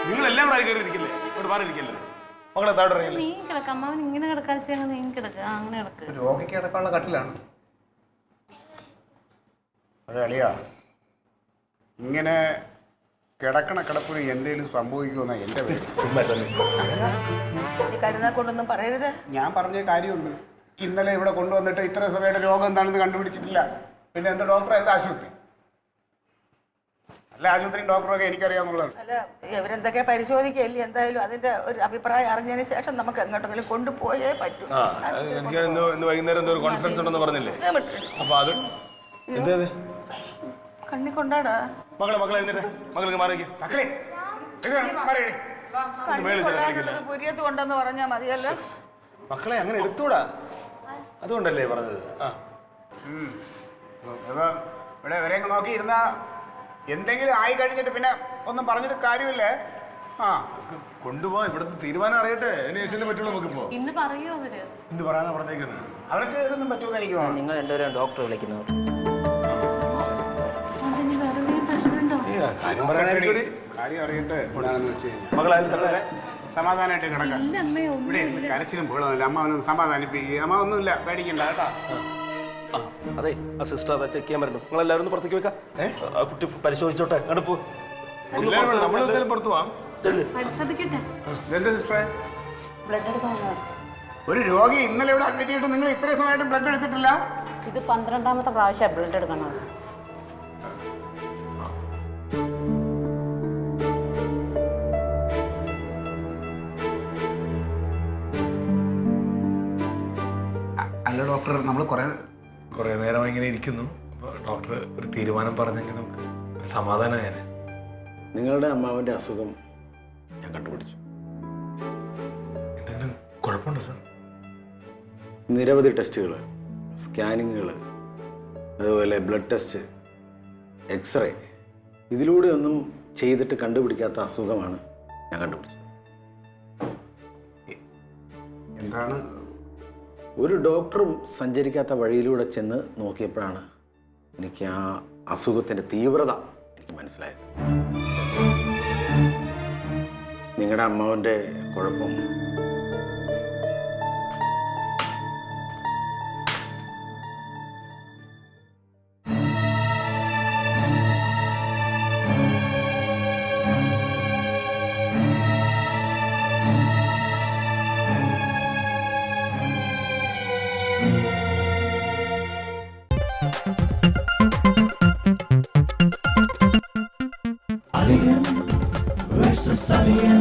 നിങ്ങളെല്ലാം കൂടെ കയറിയിരിക്കില്ലേ ഇവിടെ മാറിയിരിക്കില്ലേ മകളെ താഴെ നീ കിടക്ക അമ്മാവൻ ഇങ്ങനെ കിടക്കാതെ നീ കിടക്ക അങ്ങനെ കിടക്ക്. രോഗിക്ക് കിടക്കാനുള്ള കട്ടിലാണ്. അത് അളിയാ, ഇങ്ങനെ കിടക്കണ കിടപ്പിന് എന്തെങ്കിലും സംഭവിക്കുമെന്ന എൻ്റെ പേര്. കരുതാ കൊണ്ടൊന്നും പറയരുത്. ഞാൻ പറഞ്ഞ കാര്യമുണ്ട്. ഇന്നലെ ഇവിടെ കൊണ്ടുവന്നിട്ട് ഇത്ര സമയത്തെ രോഗം എന്താണെന്ന് കണ്ടുപിടിച്ചിട്ടില്ല. പിന്നെ എന്താ ഡോക്ടർ, എന്താ ആശുപത്രി? അല്ല ആശുപത്രിയും ഡോക്ടറൊക്കെ എനിക്കറിയാവുന്നതാണ്. അല്ല, ഇവരെന്തൊക്കെ പരിശോധിക്കല്ലേ, എന്തായാലും അതിന്റെ ഒരു അഭിപ്രായം അറിഞ്ഞതിന് ശേഷം നമുക്ക് എങ്ങോട്ടെങ്കിലും കൊണ്ടുപോയേ പറ്റൂ. എനിക്ക് ഇന്ന് വൈകുന്നേരം എന്തോ ഒരു കോൺഫറൻസ് ഉണ്ടെന്ന് പറഞ്ഞില്ലേ? അപ്പൊ അത് എന്താ കണ്ണി കൊണ്ടാടാ മകളെ എഴുന്നേറ്റ് മകൾക്ക് മാറിക്ക് മക്കളെ പുരിയത്ത് കൊണ്ടെന്ന് പറഞ്ഞാൽ മതിയല്ലോ. മക്കളെ അങ്ങനെ എടുത്തൂടാ, അതുകൊണ്ടല്ലേ പറഞ്ഞത്. ഇവിടെ ഇവരെയൊക്കെ നോക്കിയിരുന്ന എന്തെങ്കിലും ആയി കഴിഞ്ഞിട്ട് പിന്നെ ഒന്നും പറഞ്ഞിട്ട് കാര്യമില്ലേ. കൊണ്ടുപോവാ, ഇവിടുത്തെ തീരുമാനം അറിയട്ടെ, അതിന് ശേഷം പറ്റുള്ളൂ നമുക്കിപ്പോ. ഇന്ന് പറയൂ അവര് എന്ത് പറയാനാ പറഞ്ഞേക്കുന്നത്? അവർക്ക് ഇതൊന്നും പറ്റുമെന്ന് എനിക്ക് തോന്നുന്നു. നിങ്ങൾ രണ്ടുപേരും ഡോക്ടർ വിളിക്കുന്നു. കാര്യം പറയാനായിട്ട് കാര്യം അറിയട്ടെ. എന്താണെന്ന് വെച്ച് കഴിഞ്ഞാൽ മകളെ സമാധാനമായിട്ട് കിടക്കാം. ഇവിടെ കരച്ചിലും പോകണമെന്നില്ല. അമ്മ അവനൊന്നും സമാധാനിപ്പിക്കുക. അമ്മ ഒന്നുമില്ല, പേടിക്കണ്ട കേട്ടോ. അതെ, ആ സിസ്റ്റർ അതാ ചെക്ക് ചെയ്യാൻ പറ്റും. നിങ്ങളെല്ലാവരും ഒന്ന് പുറത്തേക്ക് വെക്കാം. ആ കുട്ടി പരിശോധിച്ചോട്ടെ. അങ്ങോട്ട് പോ. നമ്മളെന്തായാലും പുറത്തു പോവാം. പരിശോധിക്കട്ടെ. എന്താ സിസ്റ്ററെ? ബ്ലഡ് എടുക്കാനാണ്. ഒരു രോഗി ഇന്നലെ ഇവിടെ അഡ്മിറ്റ് ചെയ്തിട്ട് നിങ്ങൾ ഇത്രയും സമയമായിട്ട് ബ്ലഡ് എടുത്തിട്ടില്ല? ഇത് 12ാമത്തെ പ്രാവശ്യം ബ്ലഡ് എടുക്കണം. അല്ല ഡോക്ടർ, നമ്മൾ കുറേ നേരം ഇങ്ങനെ ഇരിക്കുന്നു. അപ്പോൾ ഡോക്ടർ ഒരു തീരുമാനം പറഞ്ഞെങ്കിൽ നമുക്ക് സമാധാനമായേനെ. നിങ്ങളുടെ അമ്മാവൻ്റെ അസുഖം ഞാൻ കണ്ടുപിടിച്ചു. എന്തെങ്കിലും കുഴപ്പമുണ്ടോ സാർ? നിരവധി ടെസ്റ്റുകൾ, സ്കാനിങ്ങുകൾ, അതുപോലെ ബ്ലഡ് ടെസ്റ്റ്, എക്സ്റേ, ഇതിലൂടെയൊന്നും ചെയ്തിട്ട് കണ്ടുപിടിക്കാത്ത അസുഖമാണ് ഞാൻ കണ്ടുപിടിച്ചത്. എന്താണ്? ഒരു ഡോക്ടറും സഞ്ചരിക്കാത്ത വഴിയിലൂടെ ചെന്ന് നോക്കിയപ്പോഴാണ് എനിക്ക് ആ അസുഖത്തിൻ്റെ തീവ്രത എനിക്ക് മനസ്സിലായത്. നിങ്ങളുടെ അമ്മാവൻ്റെ കുഴപ്പം Alien versus Alien.